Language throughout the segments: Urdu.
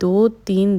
2-3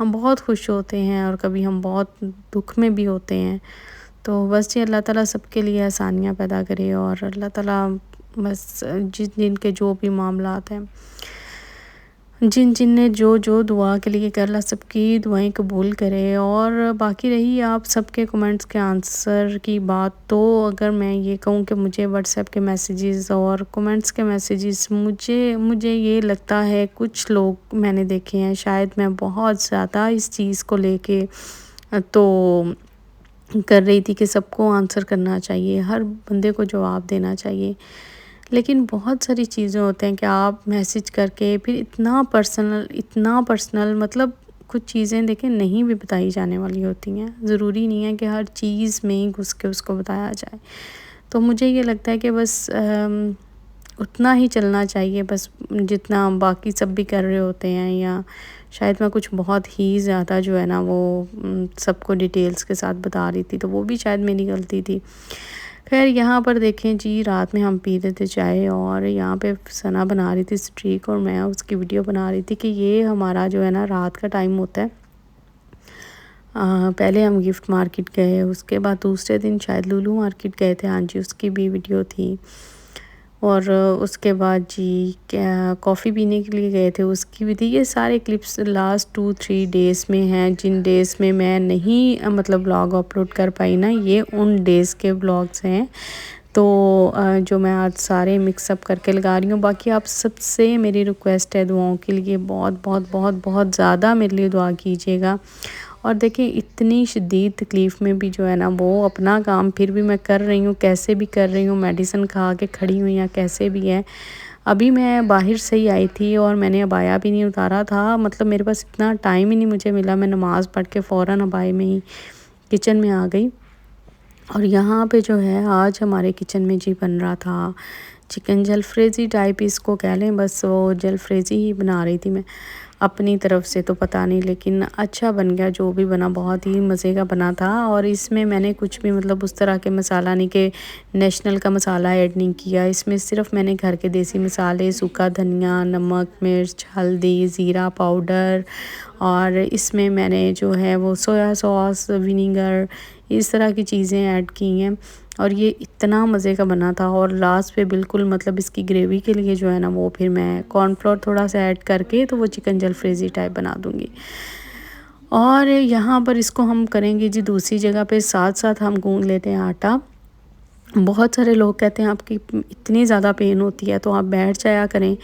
ہم بہت خوش ہوتے ہیں اور کبھی ہم بہت دکھ میں بھی ہوتے ہیں. تو بس جی اللہ تعالیٰ سب کے لیے آسانیاں پیدا کرے، اور اللہ تعالیٰ بس جن کے جو بھی معاملات ہیں، جن نے جو دعا کے لیے کر لا، سب کی دعائیں قبول کرے. اور باقی رہی آپ سب کے کمنٹس کے آنسر کی بات، تو اگر میں یہ کہوں کہ مجھے واٹس ایپ کے میسیجز اور کمنٹس کے میسیجز مجھے یہ لگتا ہے کچھ لوگ میں نے دیکھے ہیں، شاید میں بہت زیادہ اس چیز کو لے کے تو کر رہی تھی کہ سب کو آنسر کرنا چاہیے، ہر بندے کو جواب دینا چاہیے. لیکن بہت ساری چیزیں ہوتے ہیں کہ آپ میسیج کر کے پھر اتنا پرسنل مطلب کچھ چیزیں دیکھیں نہیں بھی بتائی جانے والی ہوتی ہیں. ضروری نہیں ہے کہ ہر چیز میں ہی گھس کے اس کو بتایا جائے. تو مجھے یہ لگتا ہے کہ بس اتنا ہی چلنا چاہیے، بس جتنا باقی سب بھی کر رہے ہوتے ہیں، یا شاید میں کچھ بہت ہی زیادہ جو ہے نا وہ سب کو ڈیٹیلز کے ساتھ بتا رہی تھی، تو وہ بھی شاید میری غلطی تھی. خیر یہاں پر دیکھیں جی، رات میں ہم پی رہے تھے چائے، اور یہاں پہ ثنا بنا رہی تھی اسٹریک، اور میں اس کی ویڈیو بنا رہی تھی کہ یہ ہمارا جو ہے نا رات کا ٹائم ہوتا ہے. پہلے ہم گفٹ مارکیٹ گئے، اس کے بعد دوسرے دن شاید لولو مارکیٹ گئے تھے، ہاں جی اس کی بھی ویڈیو تھی. اور اس کے بعد جی کافی پینے کے لیے گئے تھے، اس کی بھی تھی. یہ سارے کلپس لاسٹ 2-3 ڈیز میں ہیں، جن ڈیز میں میں نہیں مطلب بلاگ اپلوڈ کر پائی نا، یہ ان ڈیز کے بلاگز ہیں. تو جو میں آج سارے مکس اپ کر کے لگا رہی ہوں. باقی آپ سب سے میری ریکویسٹ ہے دعاؤں کے لیے، بہت بہت بہت بہت زیادہ میرے لیے دعا کیجیے گا. اور دیکھیں اتنی شدید تکلیف میں بھی جو ہے نا وہ اپنا کام پھر بھی میں کر رہی ہوں، کیسے بھی کر رہی ہوں، میڈیسن کھا کے کھڑی ہوئی ہیں کیسے بھی ہے. ابھی میں باہر سے ہی آئی تھی اور میں نے عبایا بھی نہیں اتارا تھا، مطلب میرے پاس اتنا ٹائم ہی نہیں مجھے ملا. میں نماز پڑھ کے فوراً عبایا میں ہی کچن میں آ گئی. اور یہاں پہ جو ہے آج ہمارے کچن میں جی بن رہا تھا چکن جلفریزی ٹائپ اس کو کہہ لیں، بس وہ جلفریزی ہی بنا رہی تھی میں اپنی طرف سے، تو پتہ نہیں لیکن اچھا بن گیا. جو بھی بنا بہت ہی مزے کا بنا تھا. اور اس میں نے کچھ بھی مطلب اس طرح کے مسالہ نہیں کہ نیشنل کا مسالہ ایڈ نہیں کیا. اس میں صرف میں نے گھر کے دیسی مسالے، سوکھا دھنیا، نمک، مرچ، ہلدی، زیرہ پاؤڈر، اور اس میں نے جو ہے وہ سویا سوس، ونیگر، اس طرح کی چیزیں ایڈ کی ہیں. اور یہ اتنا مزے کا بنا تھا. اور لاسٹ پہ بالکل مطلب اس کی گریوی کے لیے جو ہے نا وہ پھر میں کارن فلور تھوڑا سا ایڈ کر کے تو وہ چکن جلفریزی ٹائپ بنا دوں گی. اور یہاں پر اس کو ہم کریں گے جی دوسری جگہ پہ، ساتھ ساتھ ہم گوندھ لیتے ہیں آٹا. بہت سارے لوگ کہتے ہیں آپ کی اتنی زیادہ پین ہوتی ہے تو آپ بیٹھ جایا کریں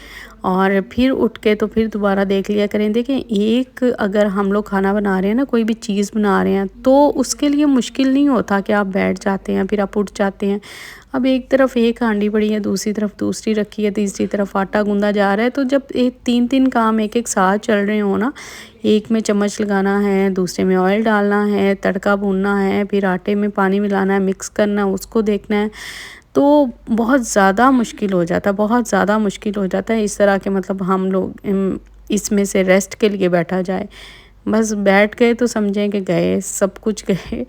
اور پھر اٹھ کے تو پھر دوبارہ دیکھ لیا کریں. دیکھیں ایک اگر ہم لوگ کھانا بنا رہے ہیں نا، کوئی بھی چیز بنا رہے ہیں، تو اس کے لیے مشکل نہیں ہوتا کہ آپ بیٹھ جاتے ہیں پھر آپ اٹھ جاتے ہیں. اب ایک طرف ایک ہانڈی پڑی ہے، دوسری طرف دوسری رکھی ہے، تیسری طرف آٹا گوندا جا رہا ہے. تو جب تین کام ایک ساتھ چل رہے ہوں نا، ایک میں چمچ لگانا ہے، دوسرے میں آئل ڈالنا ہے، تڑکا بھوننا ہے، پھر آٹے میں پانی ملانا ہے، مکس کرنا ہے، اس کو دیکھنا ہے، تو بہت زیادہ مشکل ہو جاتا ہے، بہت زیادہ مشکل ہو جاتا ہے. اس طرح کے مطلب ہم لوگ اس میں سے ریسٹ کے لیے بیٹھا جائے، بس بیٹھ گئے تو سمجھیں کہ گئے سب کچھ گئے.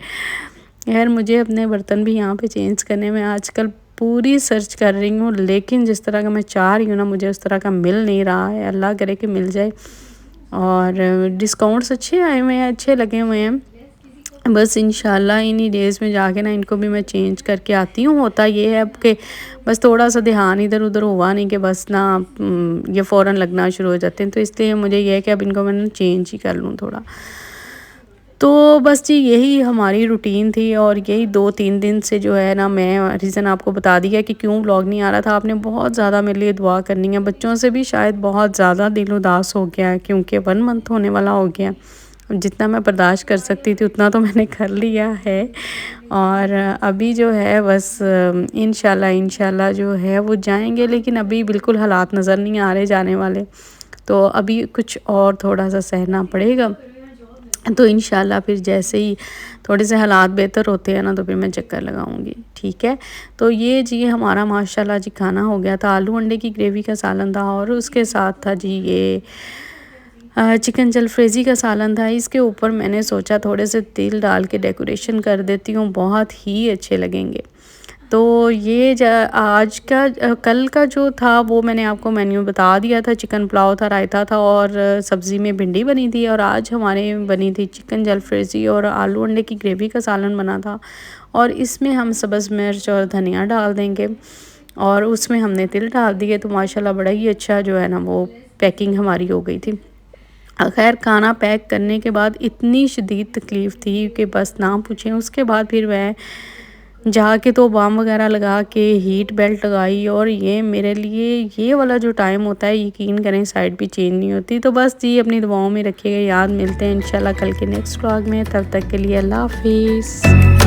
خیر مجھے اپنے برتن بھی یہاں پہ چینج کرنے میں آج کل پوری سرچ کر رہی ہوں، لیکن جس طرح کا میں چاہ رہی ہوں نا مجھے اس طرح کا مل نہیں رہا ہے. اللہ کرے کہ مل جائے. اور ڈسکاؤنٹس اچھے آئے ہوئے ہیں، اچھے لگے ہوئے ہیں. بس انشاءاللہ انہی ڈیز میں جا کے نا ان کو بھی میں چینج کر کے آتی ہوں. ہوتا یہ ہے اب کہ بس تھوڑا سا دھیان ادھر ادھر ہوا نہیں کہ بس نا یہ فوراً لگنا شروع ہو جاتے ہیں، تو اس لیے مجھے یہ ہے کہ اب ان کو میں نے چینج ہی کر لوں تھوڑا. تو بس جی یہی ہماری روٹین تھی، اور یہی 2-3 دن سے جو ہے نا میں ریزن آپ کو بتا دیا کہ کیوں ولاگ نہیں آ رہا تھا. آپ نے بہت زیادہ میرے لیے دعا کرنی ہے. بچوں سے بھی شاید بہت زیادہ دل اداس ہو گیا ہے کیونکہ 1 منتھ ہونے والا ہو گیا. جتنا میں برداشت کر سکتی تھی اتنا تو میں نے کر لیا ہے. اور ابھی جو ہے بس انشاءاللہ جو ہے وہ جائیں گے، لیکن ابھی بالکل حالات نظر نہیں آ رہے جانے والے، تو ابھی کچھ اور تھوڑا سا سہنا پڑے گا. تو انشاءاللہ پھر جیسے ہی تھوڑے سے حالات بہتر ہوتے ہیں نا تو پھر میں چکر لگاؤں گی، ٹھیک ہے. تو یہ جی ہمارا ماشاءاللہ جی کھانا ہو گیا تھا. آلو انڈے کی گریوی کا سالن تھا، اور اس کے ساتھ تھا جی یہ چکن جلفریزی کا سالن تھا. اس کے اوپر میں نے سوچا تھوڑے سے تیل ڈال کے ڈیکوریشن کر دیتی ہوں، بہت ہی اچھے لگیں گے. تو یہ آج کا کل کا جو تھا وہ میں نے آپ کو مینیو بتا دیا تھا، چکن پلاؤ تھا، رائتا تھا اور سبزی میں بھنڈی بنی تھی، اور آج ہمارے بنی تھی چکن جلفریزی اور آلو انڈے کی گریوی کا سالن بنا تھا، اور اس میں ہم سبز مرچ اور دھنیا ڈال دیں گے، اور اس میں ہم نے تل ڈال دیے، تو ماشاءاللہ بڑا ہی اچھا جو ہے نا وہ پیکنگ ہماری ہو گئی تھی۔ خیر کھانا پیک کرنے کے بعد اتنی شدید تکلیف تھی کہ بس نہ پوچھیں۔ اس کے بعد پھر میں جا کے تو بام وغیرہ لگا کے ہیٹ بیلٹ لگائی، اور یہ میرے لیے یہ والا جو ٹائم ہوتا ہے یقین کریں سائڈ بھی چینج نہیں ہوتی۔ تو بس جی اپنی دعاؤں میں رکھیے گا یاد، ملتے ہیں انشاءاللہ کل کے نیکسٹ ولاگ میں، تب تک کے لیے اللہ حافظ۔